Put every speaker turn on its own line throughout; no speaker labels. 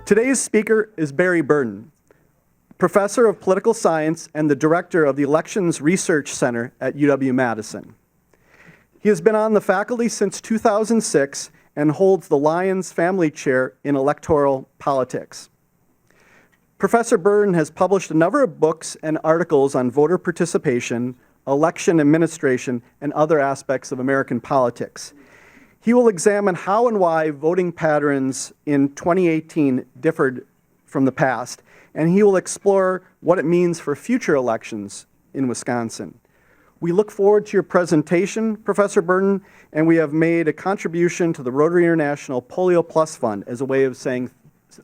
Today's speaker is Barry Burton, professor of political science and the director of the Elections Research Center at UW-Madison. He has been on the faculty since 2006 and holds the Lyons Family Chair in Electoral Politics. Professor Burton has published a number of books and articles on voter participation, election administration, and other aspects of American politics. He will examine how and why voting patterns in 2018 differed from the past, and he will explore what it means for future elections in Wisconsin. We look forward to your presentation, Professor Burton, and we have made a contribution to the Rotary International Polio Plus Fund as a way of saying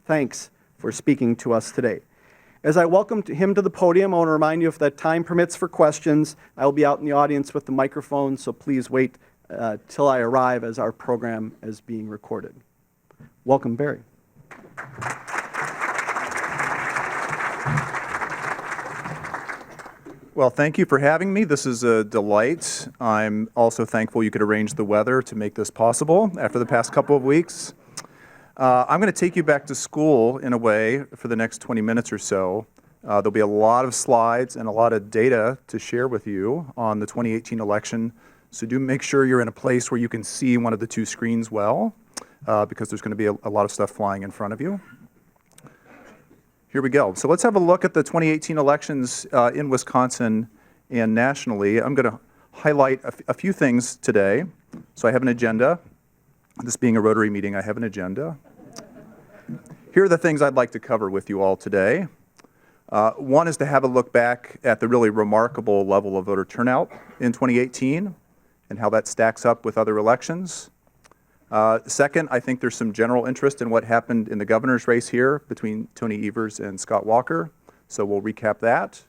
thanks for speaking to us today. As I welcome him to the podium, I want to remind you if that time permits for questions, I will be out in the audience with the microphone, so please wait till I arrive as our program is being recorded. Welcome, Barry.
Well, thank you for having me. This is a delight. I'm also thankful you could arrange the weather to make this possible after the past couple of weeks. I'm going to take you back to school in a way for the next 20 minutes or so. There'll be a lot of slides and a lot of data to share with you on the 2018 election. So do make sure you're in a place where you can see one of the two screens well, because there's going to be a lot of stuff flying in front of you. Here we go. So let's have a look at the 2018 elections in Wisconsin and nationally. I'm going to highlight a few things today. So I have an agenda. This being a Rotary meeting, I have an agenda. Here are the things I'd like to cover with you all today. One is to have a look back at the really remarkable level of voter turnout in 2018 and how that stacks up with other elections. Second, I think there's some general interest in what happened in the governor's race here between Tony Evers and Scott Walker, so we'll recap that.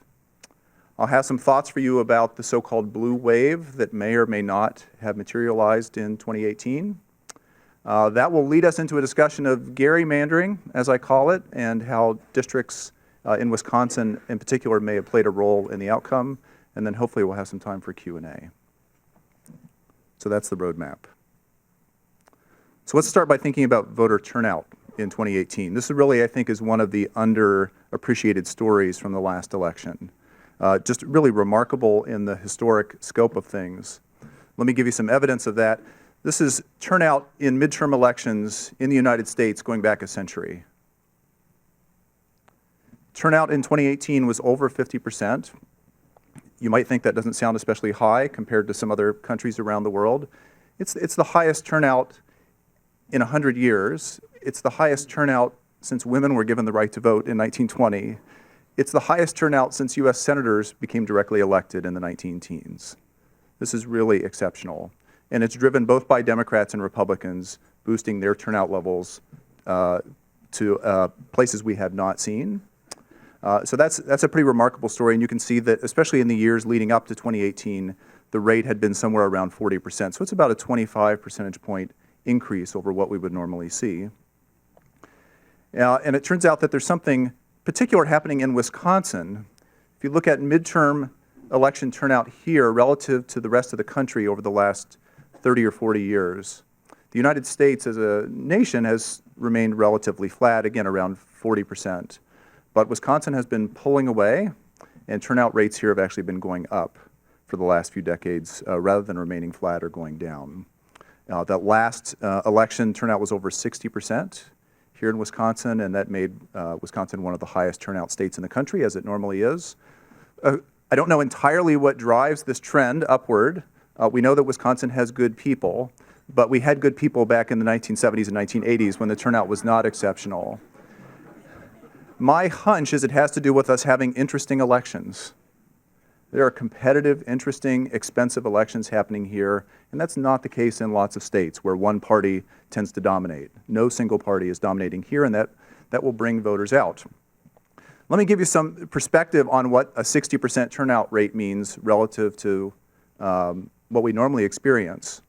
I'll have some thoughts for you about the so-called blue wave that may or may not have materialized in 2018. That will lead us into a discussion of gerrymandering, as I call it, and how districts in Wisconsin in particular may have played a role in the outcome, and then hopefully we'll have some time for Q&A. So that's the roadmap. So let's start by thinking about voter turnout in 2018. This really, I think, is one of the underappreciated stories from the last election. Just really remarkable in the historic scope of things. Let me give you some evidence of that. This is turnout in midterm elections in the United States going back a century. Turnout in 2018 was over 50%. You might think that doesn't sound especially high compared to some other countries around the world. It's the highest turnout in 100 years. It's the highest turnout since women were given the right to vote in 1920. It's the highest turnout since U.S. senators became directly elected in the 19-teens. This is really exceptional. And it's driven both by Democrats and Republicans, boosting their turnout levels to places we had not seen. So that's a pretty remarkable story, and you can see that, especially in the years leading up to 2018, the rate had been somewhere around 40%. So it's about a 25 percentage point increase over what we would normally see. And it turns out that there's something particular happening in Wisconsin. If you look at midterm election turnout here relative to the rest of the country over the last 30 or 40 years, the United States as a nation has remained relatively flat, again around 40%. But Wisconsin has been pulling away, and turnout rates here have actually been going up for the last few decades rather than remaining flat or going down. That last election turnout was over 60% here in Wisconsin, and that made Wisconsin one of the highest turnout states in the country, as it normally is. I don't know entirely what drives this trend upward. We know that Wisconsin has good people, but we had good people back in the 1970s and 1980s when the turnout was not exceptional. My hunch is it has to do with us having interesting elections. There are competitive, interesting, expensive elections happening here, and that's not the case in lots of states where one party tends to dominate. No single party is dominating here, and that will bring voters out. Let me give you some perspective on what a 60% turnout rate means relative to what we normally experience.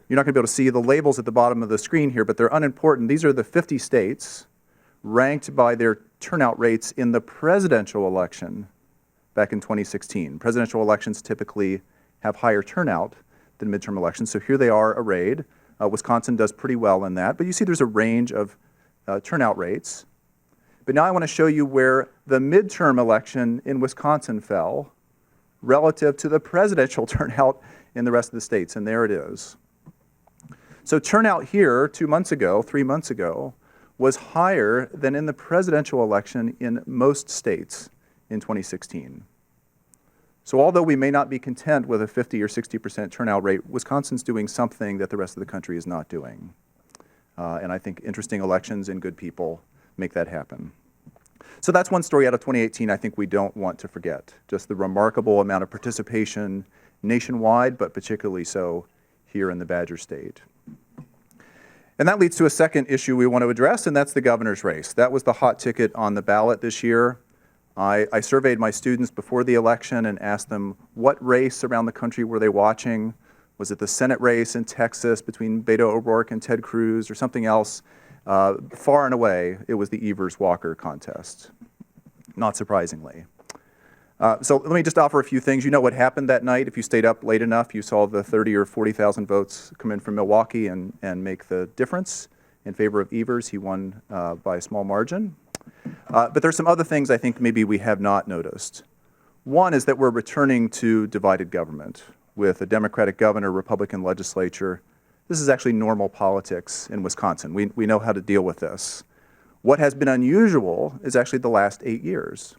You're not going to be able to see the labels at the bottom of the screen here, but they're unimportant. These are the 50 states ranked by their turnout rates in the presidential election back in 2016. Presidential elections typically have higher turnout than midterm elections, so here they are arrayed. Wisconsin does pretty well in that, but you see there's a range of turnout rates. But now I want to show you where the midterm election in Wisconsin fell relative to the presidential turnout in the rest of the states, and there it is. So turnout here 3 months ago, was higher than in the presidential election in most states in 2016. So although we may not be content with a 50 or 60% turnout rate, Wisconsin's doing something that the rest of the country is not doing. And I think interesting elections and good people make that happen. So that's one story out of 2018 I think we don't want to forget. Just the remarkable amount of participation nationwide, but particularly so here in the Badger State. And that leads to a second issue we want to address, and that's the governor's race. That was the hot ticket on the ballot this year. I surveyed my students before the election and asked them what race around the country were they watching. Was it the Senate race in Texas between Beto O'Rourke and Ted Cruz or something else? Far and away, it was the Evers-Walker contest, not surprisingly. So let me just offer a few things. You know what happened that night. If you stayed up late enough, you saw the 30 or 40,000 votes come in from Milwaukee and make the difference in favor of Evers. He won by a small margin. But there's some other things I think maybe we have not noticed. One is that we're returning to divided government with a Democratic governor, Republican legislature. This is actually normal politics in Wisconsin. We know how to deal with this. What has been unusual is actually the last 8 years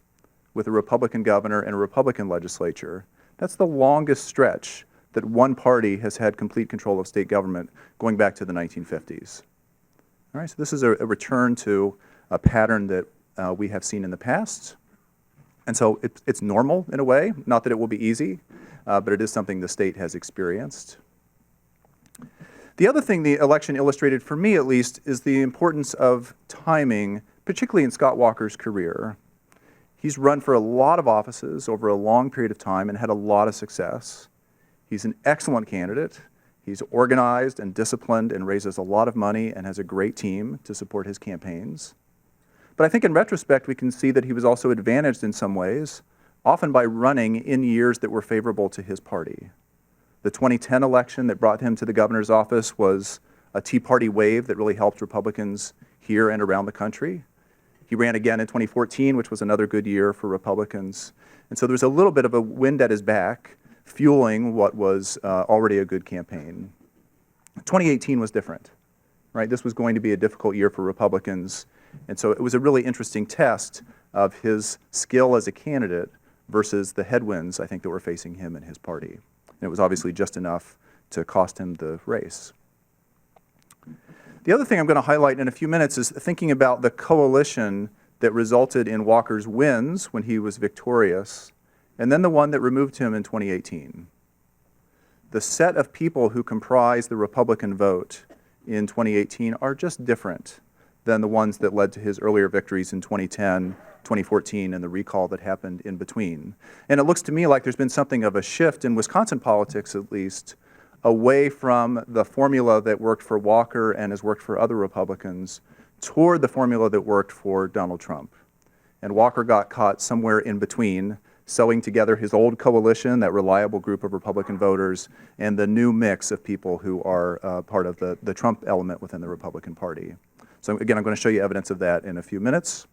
with a Republican governor and a Republican legislature. That's the longest stretch that one party has had complete control of state government going back to the 1950s. All right, so this is a return to a pattern that we have seen in the past. And so it's normal in a way, not that it will be easy, but it is something the state has experienced. The other thing the election illustrated, for me at least, is the importance of timing, particularly in Scott Walker's career. He's run for a lot of offices over a long period of time and had a lot of success. He's an excellent candidate. He's organized and disciplined and raises a lot of money and has a great team to support his campaigns. But I think in retrospect, we can see that he was also advantaged in some ways, often by running in years that were favorable to his party. The 2010 election that brought him to the governor's office was a Tea Party wave that really helped Republicans here and around the country. He ran again in 2014, which was another good year for Republicans. And so there was a little bit of a wind at his back, fueling what was already a good campaign. 2018 was different, right? This was going to be a difficult year for Republicans. And so it was a really interesting test of his skill as a candidate versus the headwinds, I think, that were facing him and his party. And it was obviously just enough to cost him the race. The other thing I'm going to highlight in a few minutes is thinking about the coalition that resulted in Walker's wins when he was victorious, and then the one that removed him in 2018. The set of people who comprise the Republican vote in 2018 are just different than the ones that led to his earlier victories in 2010, 2014, and the recall that happened in between. And it looks to me like there's been something of a shift in Wisconsin politics, at least, away from the formula that worked for Walker and has worked for other Republicans toward the formula that worked for Donald Trump. And Walker got caught somewhere in between, sewing together his old coalition, that reliable group of Republican voters, and the new mix of people who are part of the Trump element within the Republican Party. So again, I'm going to show you evidence of that in a few minutes.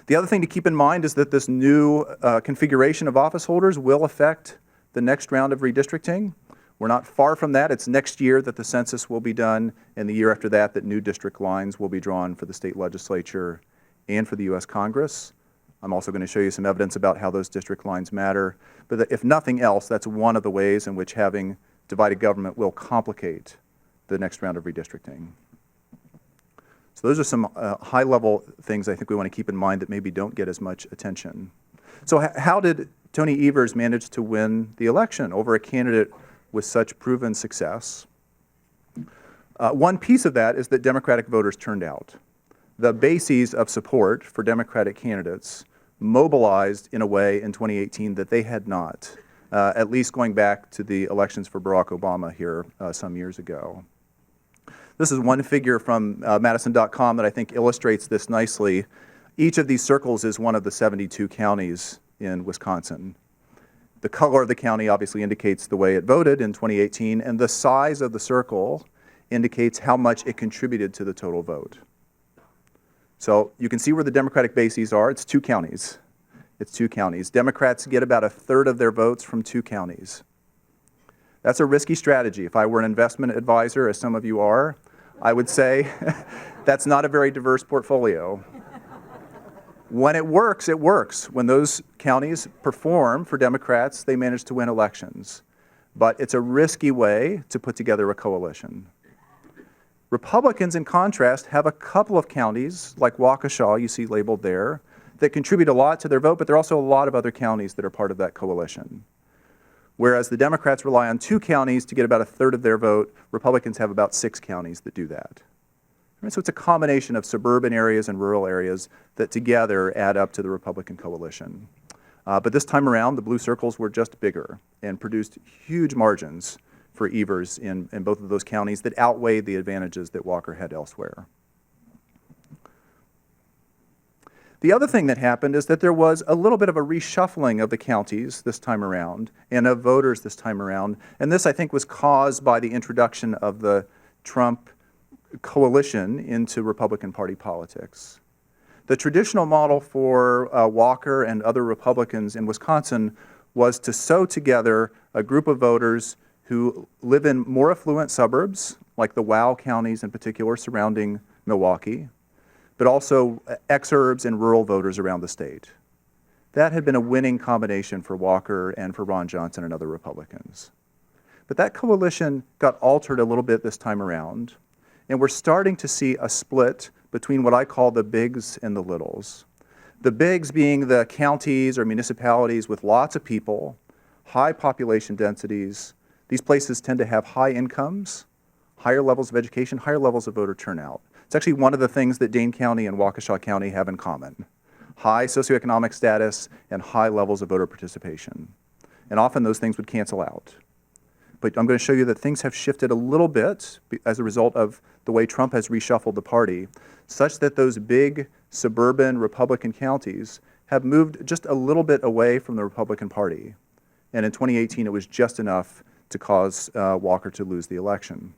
The other thing to keep in mind is that this new configuration of office holders will affect the next round of redistricting. We're not far from that. It's next year that the census will be done, and the year after that new district lines will be drawn for the state legislature and for the U.S. Congress. I'm also going to show you some evidence about how those district lines matter. But if nothing else, that's one of the ways in which having divided government will complicate the next round of redistricting. So those are some high-level things I think we want to keep in mind that maybe don't get as much attention. So how did Tony Evers manage to win the election over a candidate with such proven success? One piece of that is that Democratic voters turned out. The bases of support for Democratic candidates mobilized in a way in 2018 that they had not, at least going back to the elections for Barack Obama here some years ago. This is one figure from Madison.com that I think illustrates this nicely. Each of these circles is one of the 72 counties in Wisconsin. The color of the county obviously indicates the way it voted in 2018, and the size of the circle indicates how much it contributed to the total vote. So you can see where the Democratic bases are. It's 2 counties. It's 2 counties. Democrats get about a third of their votes from 2 counties. That's a risky strategy. If I were an investment advisor, as some of you are, I would say that's not a very diverse portfolio. When it works, it works. When those counties perform for Democrats, they manage to win elections. But it's a risky way to put together a coalition. Republicans, in contrast, have a couple of counties, like Waukesha, you see labeled there, that contribute a lot to their vote, but there are also a lot of other counties that are part of that coalition. Whereas the Democrats rely on 2 counties to get about a third of their vote, Republicans have about 6 counties that do that. Right, so it's a combination of suburban areas and rural areas that together add up to the Republican coalition. But this time around, the blue circles were just bigger and produced huge margins for Evers in both of those counties that outweighed the advantages that Walker had elsewhere. The other thing that happened is that there was a little bit of a reshuffling of the counties this time around and of voters this time around. And this, I think, was caused by the introduction of the Trump coalition into Republican Party politics. The traditional model for Walker and other Republicans in Wisconsin was to sew together a group of voters who live in more affluent suburbs, like the WOW counties in particular surrounding Milwaukee, but also exurbs and rural voters around the state. That had been a winning combination for Walker and for Ron Johnson and other Republicans. But that coalition got altered a little bit this time around, and we're starting to see a split between what I call the bigs and the littles. The bigs being the counties or municipalities with lots of people, high population densities. These places tend to have high incomes, higher levels of education, higher levels of voter turnout. It's actually one of the things that Dane County and Waukesha County have in common: high socioeconomic status and high levels of voter participation. And often those things would cancel out. But I'm going to show you that things have shifted a little bit as a result of the way Trump has reshuffled the party, such that those big suburban Republican counties have moved just a little bit away from the Republican Party. And in 2018, it was just enough to cause Walker to lose the election.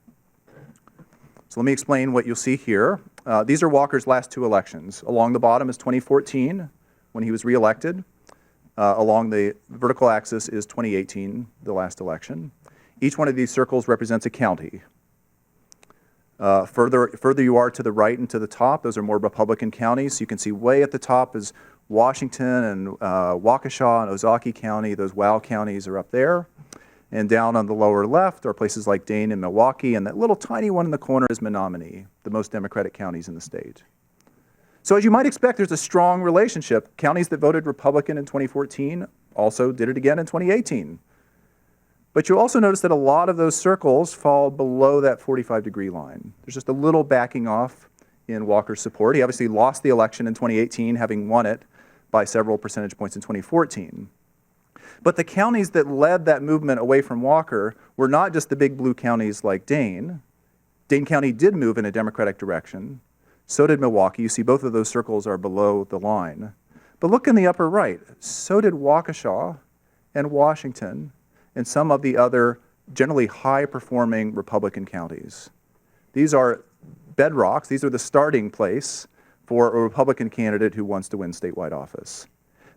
So let me explain what you'll see here. These are Walker's last 2 elections. Along the bottom is 2014, when he was reelected. Along the vertical axis is 2018, the last election. Each one of these circles represents a county. Further you are to the right and to the top, those are more Republican counties. So you can see way at the top is Washington and Waukesha and Ozaukee County. Those WOW counties are up there. And down on the lower left are places like Dane and Milwaukee, and that little tiny one in the corner is Menominee, the most Democratic counties in the state. So as you might expect, there's a strong relationship. Counties that voted Republican in 2014 also did it again in 2018. But you'll also notice that a lot of those circles fall below that 45-degree line. There's just a little backing off in Walker's support. He obviously lost the election in 2018, having won it by several percentage points in 2014. But the counties that led that movement away from Walker were not just the big blue counties like Dane. Dane County did move in a Democratic direction. So did Milwaukee. You see both of those circles are below the line. But look in the upper right. So did Waukesha and Washington and some of the other generally high-performing Republican counties. These are bedrocks. These are the starting place for a Republican candidate who wants to win statewide office.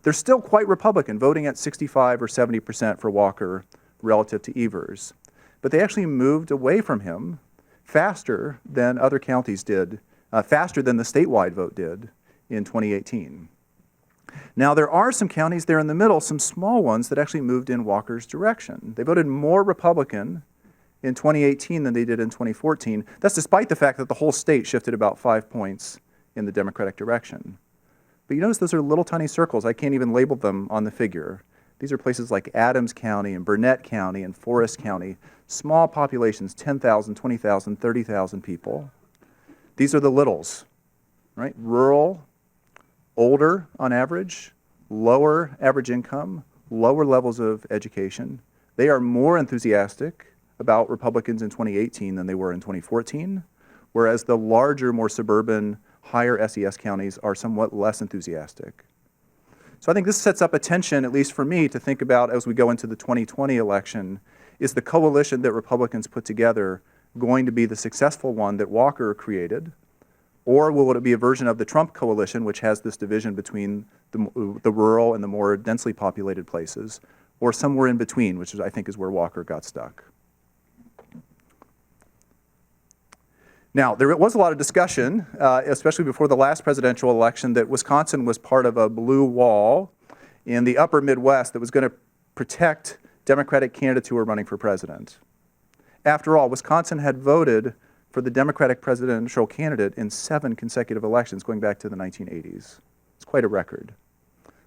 They're still quite Republican, voting at 65 or 70% for Walker relative to Evers. But they actually moved away from him faster than other counties did, faster than the statewide vote did in 2018. Now, there are some counties there in the middle, some small ones that actually moved in Walker's direction. They voted more Republican in 2018 than they did in 2014. That's despite the fact that the whole state shifted about 5 points in the Democratic direction. But you notice those are little tiny circles. I can't even label them on the figure. These are places like Adams County and Burnett County and Forest County, small populations, 10,000, 20,000, 30,000 people. These are the littles, right? Rural, older on average, lower average income, lower levels of education. They are more enthusiastic about Republicans in 2018 than they were in 2014, whereas the larger, more suburban, higher SES counties are somewhat less enthusiastic. So I think this sets up a tension, at least for me, to think about as we go into the 2020 election. Is the coalition that Republicans put together going to be the successful one that Walker created? Or will it be a version of the Trump coalition, which has this division between the rural and the more densely populated places, or somewhere in between, which is, I think, is where Walker got stuck. Now, there was a lot of discussion, especially before the last presidential election, that Wisconsin was part of a blue wall in the upper Midwest that was going to protect Democratic candidates who were running for president. After all, Wisconsin had voted for the Democratic presidential candidate in 7 consecutive elections going back to the 1980s. It's quite a record.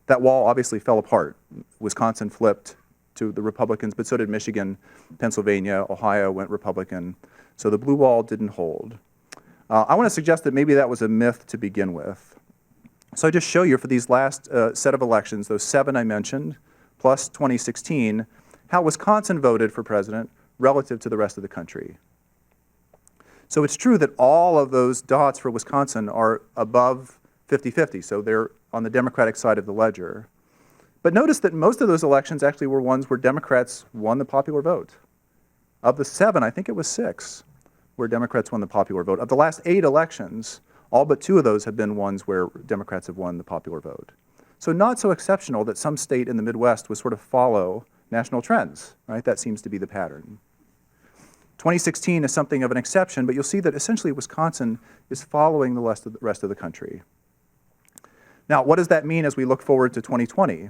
That wall obviously fell apart. Wisconsin flipped to the Republicans, but so did Michigan, Pennsylvania, Ohio went Republican. So the blue wall didn't hold. I want to suggest that maybe that was a myth to begin with. So I just show you for these last set of elections, those 7 I mentioned, plus 2016, how Wisconsin voted for president relative to the rest of the country. So it's true that all of those dots for Wisconsin are above 50-50, so they're on the Democratic side of the ledger. But notice that most of those elections actually were ones where Democrats won the popular vote. Of the 7, I think it was 6 where Democrats won the popular vote. Of the last 8 elections, all but 2 of those have been ones where Democrats have won the popular vote. So not so exceptional that some state in the Midwest would sort of follow national trends, right? That seems to be the pattern. 2016 is something of an exception, but you'll see that essentially Wisconsin is following the rest of the country. Now, what does that mean as we look forward to 2020?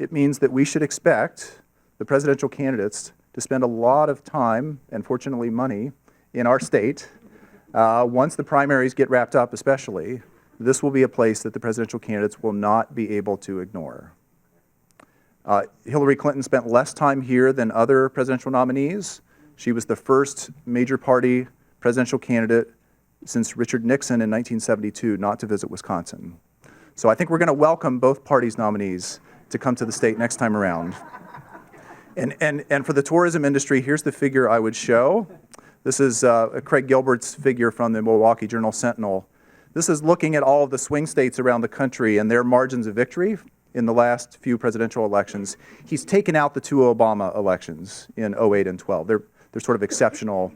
It means that we should expect the presidential candidates to spend a lot of time, and fortunately money, in our state. Once the primaries get wrapped up especially, this will be a place that the presidential candidates will not be able to ignore. Hillary Clinton spent less time here than other presidential nominees. She was the first major party presidential candidate since Richard Nixon in 1972 not to visit Wisconsin. So I think we're going to welcome both parties' nominees to come to the state next time around. And for the tourism industry, here's the figure I would show. This is Craig Gilbert's figure from the Milwaukee Journal-Sentinel. This is looking at all of the swing states around the country and their margins of victory in the last few presidential elections. He's taken out the 2 Obama elections in 08 and 12. They're sort of exceptional.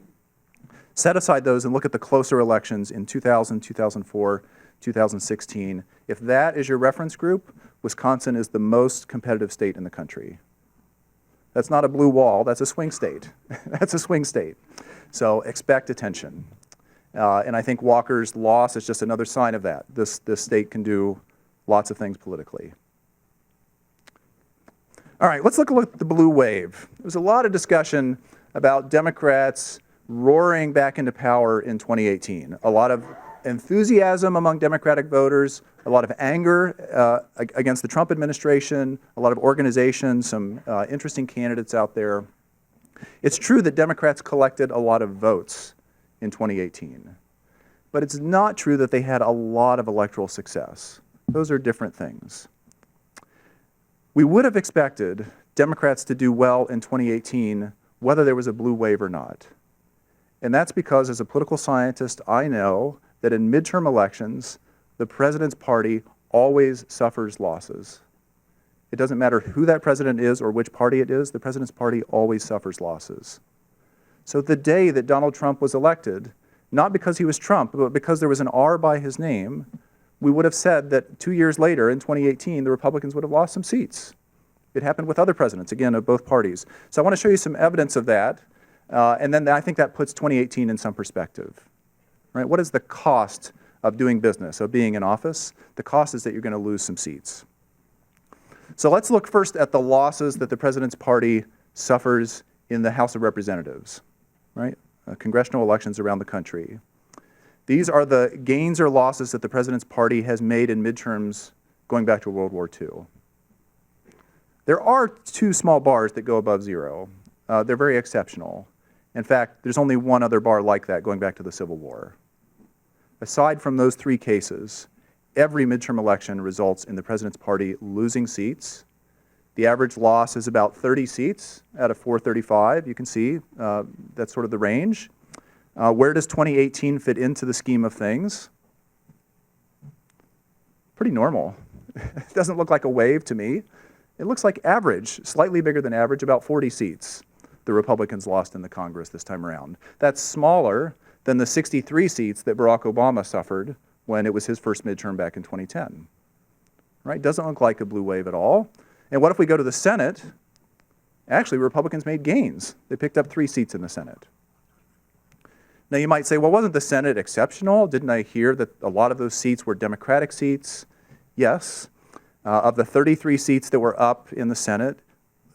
Set aside those and look at the closer elections in 2000, 2004, 2016. If that is your reference group, Wisconsin is the most competitive state in the country. That's not a blue wall, that's a swing state. That's a swing state. So expect attention. And I think Walker's loss is just another sign of that. This state can do lots of things politically. All right, let's look at the blue wave. There was a lot of discussion about Democrats roaring back into power in 2018. A lot of enthusiasm among Democratic voters, a lot of anger against the Trump administration, a lot of organizations, some interesting candidates out there. It's true that Democrats collected a lot of votes in 2018, but it's not true that they had a lot of electoral success. Those are different things. We would have expected Democrats to do well in 2018 whether there was a blue wave or not. And that's because, as a political scientist, I know that in midterm elections, the president's party always suffers losses. It doesn't matter who that president is or which party it is, the president's party always suffers losses. So the day that Donald Trump was elected, not because he was Trump, but because there was an R by his name, we would have said that 2 years later, in 2018, the Republicans would have lost some seats. It happened with other presidents, again, of both parties. So I want to show you some evidence of that, and then I think that puts 2018 in some perspective. Right? What is the cost of doing business, of being in office? The cost is that you're going to lose some seats. So let's look first at the losses that the president's party suffers in the House of Representatives, right? Congressional elections around the country. These are the gains or losses that the president's party has made in midterms going back to World War II. There are 2 small bars that go above 0. They're very exceptional. In fact, there's only one other bar like that going back to the Civil War. Aside from those 3 cases, every midterm election results in the president's party losing seats. The average loss is about 30 seats out of 435. You can see that's sort of the range. Where does 2018 fit into the scheme of things? Pretty normal. It doesn't look like a wave to me. It looks like average, slightly bigger than average, about 40 seats the Republicans lost in the Congress this time around. That's smaller than the 63 seats that Barack Obama suffered when it was his first midterm back in 2010. Right? Doesn't look like a blue wave at all. And what if we go to the Senate? Actually, Republicans made gains. They picked up 3 seats in the Senate. Now you might say, well, wasn't the Senate exceptional? Didn't I hear that a lot of those seats were Democratic seats? Yes. Of the 33 seats that were up in the Senate,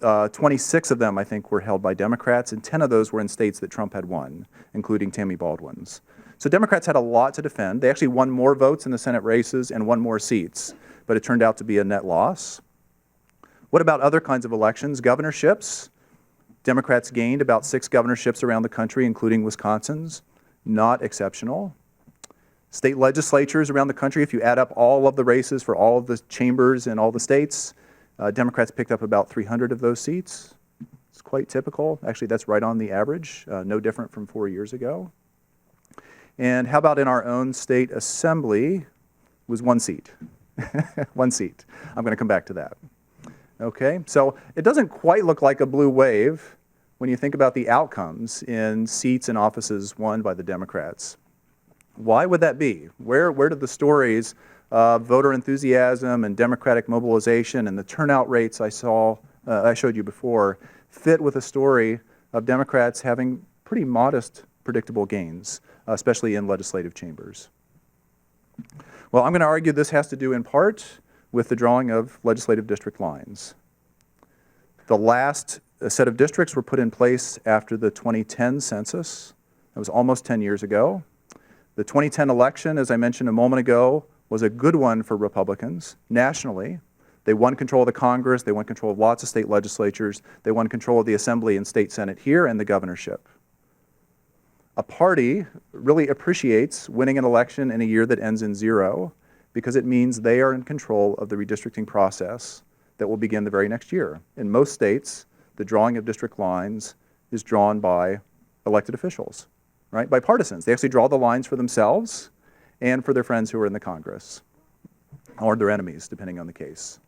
26 of them, I think, were held by Democrats, and 10 of those were in states that Trump had won, including Tammy Baldwin's. So Democrats had a lot to defend. They actually won more votes in the Senate races and won more seats, but it turned out to be a net loss. What about other kinds of elections? Governorships. Democrats gained about 6 governorships around the country, including Wisconsin's. Not exceptional. State legislatures around the country, if you add up all of the races for all of the chambers in all the states, Democrats picked up about 300 of those seats. It's quite typical. Actually, that's right on the average, no different from 4 years ago. And how about in our own state assembly? It was 1 seat. 1 seat. I'm going to come back to that. Okay, so it doesn't quite look like a blue wave when you think about the outcomes in seats and offices won by the Democrats. Why would that be? Where did the stories of voter enthusiasm and Democratic mobilization and the turnout rates I showed you before fit with a story of Democrats having pretty modest predictable gains, especially in legislative chambers? Well, I'm going to argue this has to do in part with the drawing of legislative district lines. The last set of districts were put in place after the 2010 census. That was almost 10 years ago. The 2010 election, as I mentioned a moment ago, was a good one for Republicans nationally. They won control of the Congress, they won control of lots of state legislatures, they won control of the Assembly and State Senate here and the governorship. A party really appreciates winning an election in a year that ends in 0 because it means they are in control of the redistricting process that will begin the very next year. In most states, the drawing of district lines is drawn by elected officials, right? By partisans. They actually draw the lines for themselves and for their friends who are in the Congress, or their enemies, depending on the case.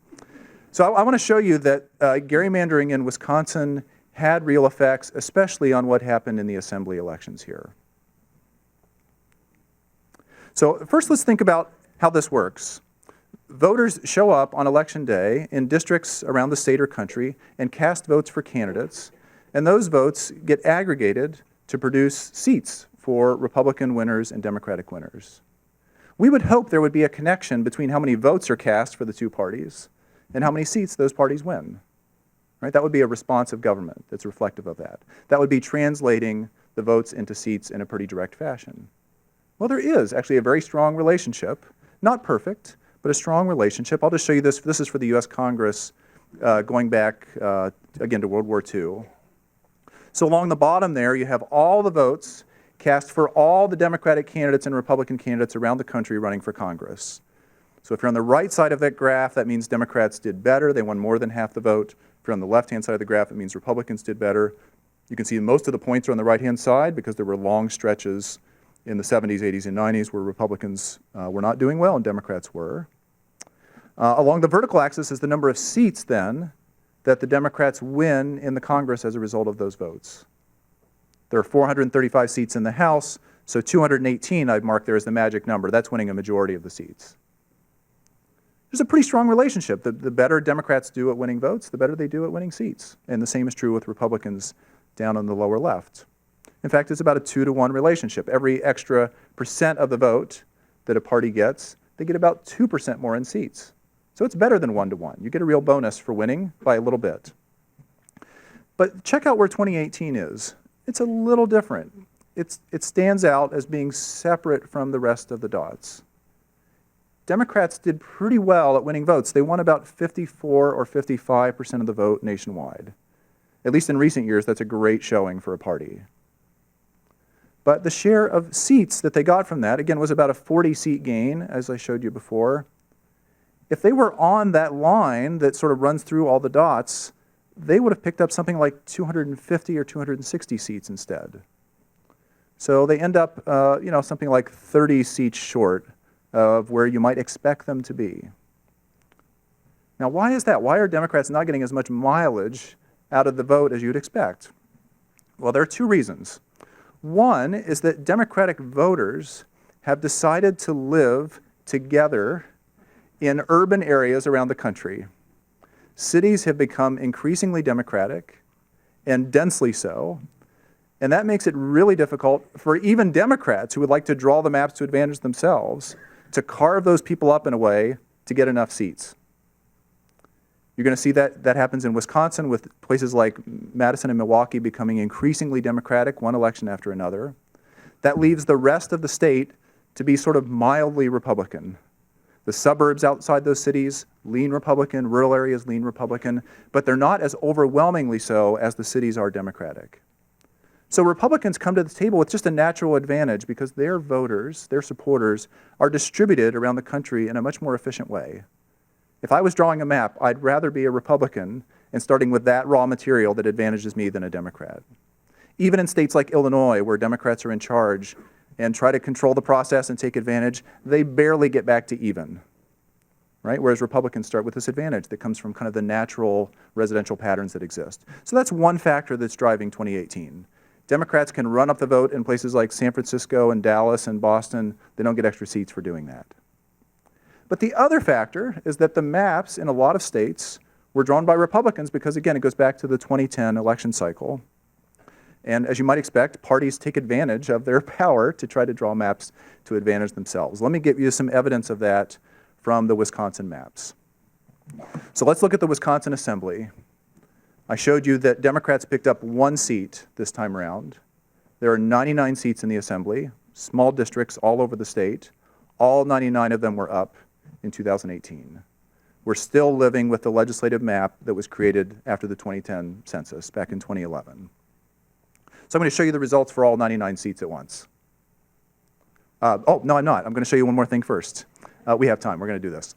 So I want to show you that gerrymandering in Wisconsin had real effects, especially on what happened in the assembly elections here. So first, let's think about how this works. Voters show up on election day in districts around the state or country and cast votes for candidates, and those votes get aggregated to produce seats for Republican winners and Democratic winners. We would hope there would be a connection between how many votes are cast for the two parties and how many seats those parties win. Right? That would be a responsive government that's reflective of that. That would be translating the votes into seats in a pretty direct fashion. Well, there is actually a very strong relationship, not perfect, but a strong relationship. I'll just show you this. This is for the U.S. Congress going back, again, to World War II. So along the bottom there, you have all the votes cast for all the Democratic candidates and Republican candidates around the country running for Congress. So if you're on the right side of that graph, that means Democrats did better. They won more than half the vote. If you're on the left-hand side of the graph, it means Republicans did better. You can see most of the points are on the right-hand side because there were long stretches in the 70s, 80s, and 90s where Republicans were not doing well and Democrats were. Along the vertical axis is the number of seats, then, that the Democrats win in the Congress as a result of those votes. There are 435 seats in the House, so 218 I've marked there as the magic number. That's winning a majority of the seats. There's a pretty strong relationship. The better Democrats do at winning votes, the better they do at winning seats. And the same is true with Republicans down on the lower left. In fact, it's about a 2-to-1 relationship. Every extra percent of the vote that a party gets, they get about 2% more in seats. So it's better than 1-to-1. You get a real bonus for winning by a little bit. But check out where 2018 is. It's a little different. It stands out as being separate from the rest of the dots. Democrats did pretty well at winning votes. They won about 54 or 55% of the vote nationwide. At least in recent years, that's a great showing for a party. But the share of seats that they got from that, again, was about a 40-seat gain, as I showed you before. If they were on that line that sort of runs through all the dots, they would have picked up something like 250 or 260 seats instead. So they end up, something like 30 seats short of where you might expect them to be. Now, why is that? Why are Democrats not getting as much mileage out of the vote as you'd expect? Well, there are two reasons. One is that Democratic voters have decided to live together in urban areas around the country. Cities have become increasingly Democratic, and densely so, and that makes it really difficult for even Democrats who would like to draw the maps to advantage themselves to carve those people up in a way to get enough seats. You're going to see that happens in Wisconsin with places like Madison and Milwaukee becoming increasingly Democratic, one election after another. That leaves the rest of the state to be sort of mildly Republican. The suburbs outside those cities, lean Republican, rural areas, lean Republican, but they're not as overwhelmingly so as the cities are Democratic. So Republicans come to the table with just a natural advantage because their voters, their supporters, are distributed around the country in a much more efficient way. If I was drawing a map, I'd rather be a Republican and starting with that raw material that advantages me than a Democrat. Even in states like Illinois, where Democrats are in charge and try to control the process and take advantage, they barely get back to even, right? Whereas Republicans start with this advantage that comes from kind of the natural residential patterns that exist. So that's one factor that's driving 2018. Democrats can run up the vote in places like San Francisco and Dallas and Boston. They don't get extra seats for doing that. But the other factor is that the maps in a lot of states were drawn by Republicans because, again, it goes back to the 2010 election cycle. And as you might expect, parties take advantage of their power to try to draw maps to advantage themselves. Let me give you some evidence of that from the Wisconsin maps. So let's look at the Wisconsin Assembly. I showed you that Democrats picked up one seat this time around. There are 99 seats in the Assembly, small districts all over the state. All 99 of them were up in 2018. We're still living with the legislative map that was created after the 2010 census back in 2011. So I'm going to show you the results for all 99 seats at once. Oh, no, I'm not. I'm going to show you one more thing first. We have time. We're going to do this.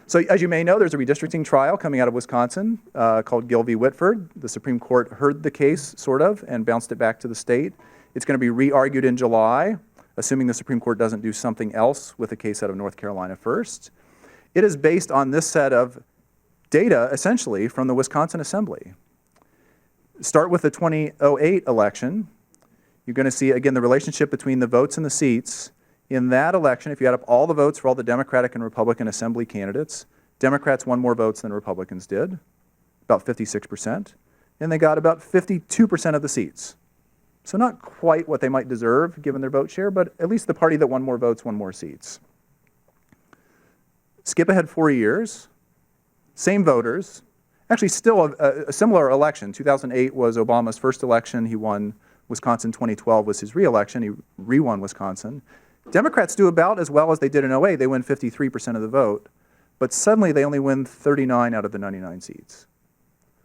So as you may know, there's a redistricting trial coming out of Wisconsin called Gill v. Whitford. The Supreme Court heard the case, sort of, and bounced it back to the state. It's going to be re-argued in July, assuming the Supreme Court doesn't do something else with the case out of North Carolina first. It is based on this set of data, essentially, from the Wisconsin Assembly. Start with the 2008 election. You're going to see, again, the relationship between the votes and the seats. In that election, if you add up all the votes for all the Democratic and Republican Assembly candidates, Democrats won more votes than Republicans did, about 56%, and they got about 52% of the seats. So not quite what they might deserve given their vote share, but at least the party that won more votes won more seats. Skip ahead 4 years, same voters, actually still a similar election. 2008 was Obama's first election. He won Wisconsin. 2012 was his re-election. He re-won Wisconsin. Democrats do about as well as they did in 08. They win 53% of the vote, but suddenly they only win 39 out of the 99 seats.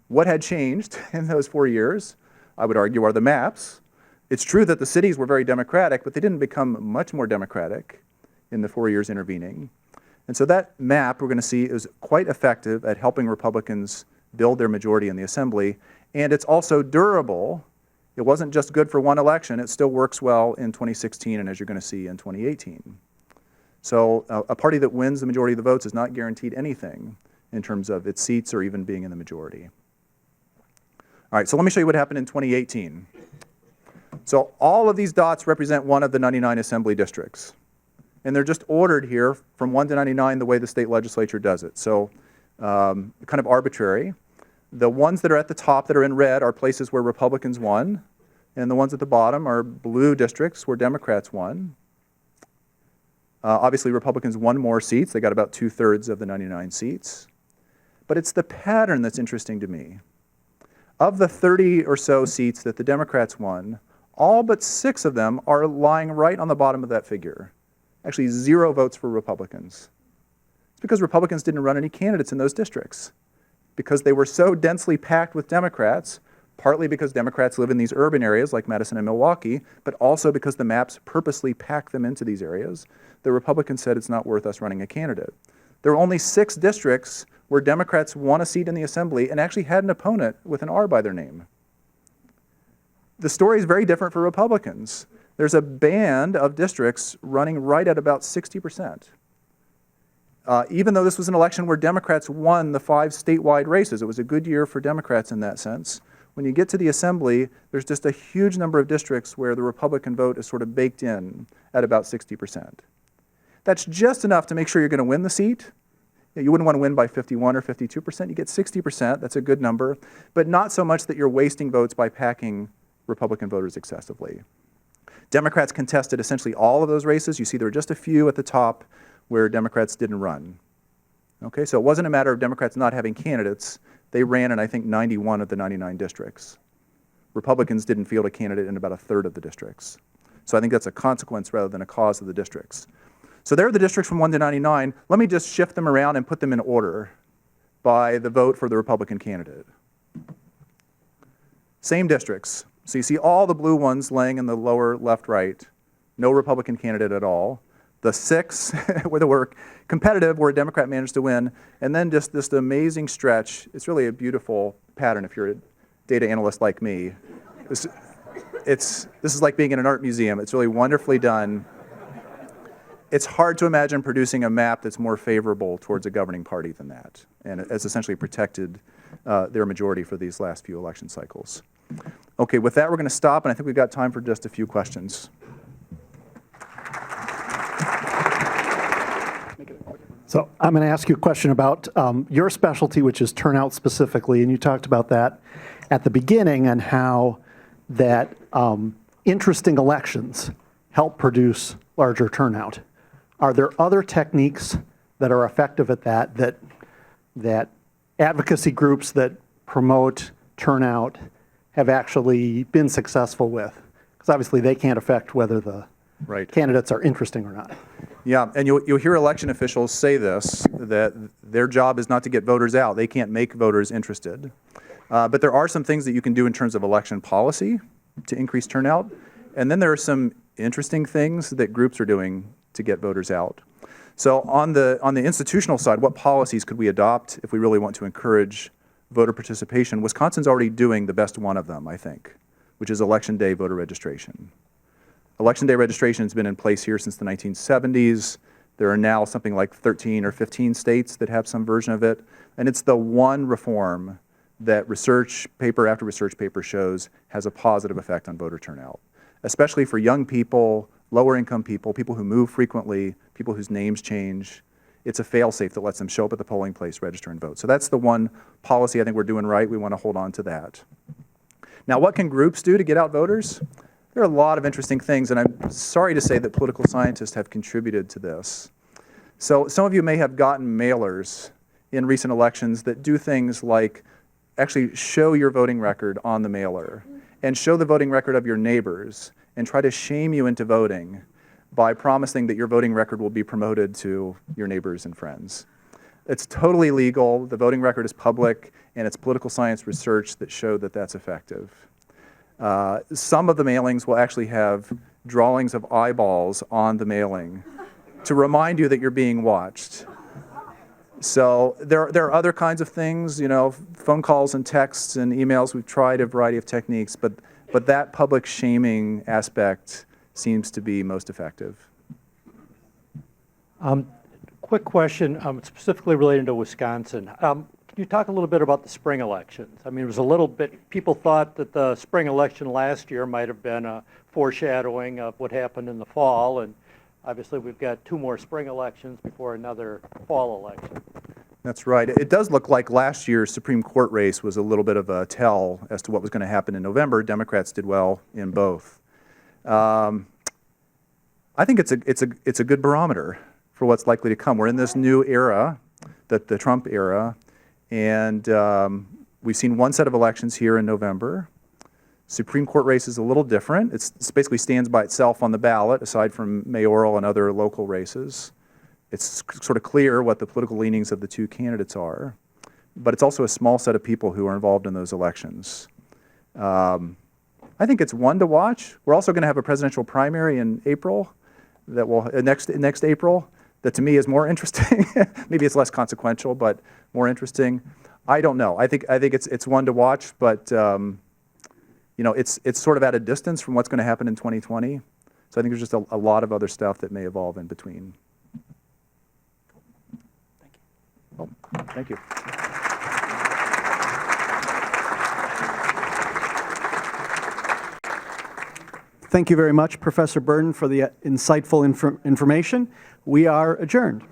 What had changed in those 4 years, I would argue, are the maps. It's true that the cities were very Democratic, but they didn't become much more Democratic in the 4 years intervening. And so that map, we're going to see, is quite effective at helping Republicans build their majority in the Assembly, and it's also durable. It wasn't just good for one election. It still works well in 2016 and as you're going to see in 2018. So a party that wins the majority of the votes is not guaranteed anything in terms of its seats or even being in the majority. All right, so let me show you what happened in 2018. So all of these dots represent one of the 99 Assembly districts. And they're just ordered here from 1 to 99 the way the state legislature does it. So kind of arbitrary. The ones that are at the top that are in red are places where Republicans won, and the ones at the bottom are blue districts where Democrats won. Obviously, Republicans won more seats. They got about 2/3 of the 99 seats. But it's the pattern that's interesting to me. Of the 30 or so seats that the Democrats won, all but 6 of them are lying right on the bottom of that figure. Actually, 0 votes for Republicans. It's because Republicans didn't run any candidates in those districts, because they were so densely packed with Democrats, partly because Democrats live in these urban areas like Madison and Milwaukee, but also because the maps purposely pack them into these areas. The Republicans said it's not worth us running a candidate. There were only 6 districts where Democrats won a seat in the Assembly and actually had an opponent with an R by their name. The story is very different for Republicans. There's a band of districts running right at about 60%. Even though this was an election where Democrats won the 5 statewide races, it was a good year for Democrats in that sense. When you get to the assembly, there's just a huge number of districts where the Republican vote is sort of baked in at about 60%. That's just enough to make sure you're going to win the seat. You wouldn't want to win by 51 or 52%. You get 60%, that's a good number, but not so much that you're wasting votes by packing Republican voters excessively. Democrats contested essentially all of those races. You see there were just a few at the top where Democrats didn't run. Okay, so it wasn't a matter of Democrats not having candidates. They ran in, I think, 91 of the 99 districts. Republicans didn't field a candidate in about a third of the districts. So I think that's a consequence rather than a cause of the districts. So there are the districts from 1 to 99. Let me just shift them around and put them in order by the vote for the Republican candidate. Same districts. So you see all the blue ones laying in the lower left, right. No Republican candidate at all. The 6 where they were competitive, where a Democrat managed to win. And then just this amazing stretch. It's really a beautiful pattern if you're a data analyst like me. This is like being in an art museum. It's really wonderfully done. It's hard to imagine producing a map that's more favorable towards a governing party than that, and it has essentially protected their majority for these last few election cycles. Okay, with that, we're going to stop, and I think we've got time for just a few questions.
So I'm going to ask you a question about your specialty, which is turnout specifically, and you talked about that at the beginning and how that interesting elections help produce larger turnout. Are there other techniques that are effective at that advocacy groups that promote turnout have actually been successful with? Because obviously they can't affect whether the candidates are interesting or not.
Yeah, and you'll hear election officials say this, that their job is not to get voters out. They can't make voters interested. But there are some things that you can do in terms of election policy to increase turnout. And then there are some interesting things that groups are doing to get voters out. So on the institutional side, what policies could we adopt if we really want to encourage voter participation? Wisconsin's already doing the best one of them, I think, which is election day voter registration. Election day registration has been in place here since the 1970s. There are now something like 13 or 15 states that have some version of it. And it's the one reform that research paper after research paper shows has a positive effect on voter turnout, especially for young people, lower income people, people who move frequently, people whose names change. It's a fail-safe that lets them show up at the polling place, register, and vote. So that's the one policy I think we're doing right. We want to hold on to that. Now, what can groups do to get out voters? There are a lot of interesting things, and I'm sorry to say that political scientists have contributed to this. So some of you may have gotten mailers in recent elections that do things like actually show your voting record on the mailer and show the voting record of your neighbors and try to shame you into voting by promising that your voting record will be promoted to your neighbors and friends. It's totally legal. The voting record is public, and it's political science research that showed that that's effective. Some of the mailings will actually have drawings of eyeballs on the mailing to remind you that you're being watched. So there are other kinds of things, you know, phone calls and texts and emails. We've tried a variety of techniques, but that public shaming aspect seems to be most effective.
Quick question, specifically related to Wisconsin. Can you talk a little bit about the spring elections? I mean, it was a little bit, people thought that the spring election last year might have been a foreshadowing of what happened in the fall, and obviously we've got 2 more spring elections before another fall election.
That's right. It does look like last year's Supreme Court race was a little bit of a tell as to what was going to happen in November. Democrats did well in both. I think it's a good barometer for what's likely to come. We're in this new era, the Trump era, and we've seen one set of elections here in November. Supreme Court race is a little different. It basically stands by itself on the ballot, aside from mayoral and other local races. It's sort of clear what the political leanings of the 2 candidates are, but it's also a small set of people who are involved in those elections. I think it's one to watch. We're also going to have a presidential primary in April, that will next April, that to me is more interesting. Maybe it's less consequential, but more interesting. I don't know. I think it's one to watch, but you know, it's sort of at a distance from what's going to happen in 2020. So I think there's just a lot of other stuff that may evolve in between. Thank you. Oh, thank you.
Thank you very much, Professor Burden, for the insightful information. We are adjourned.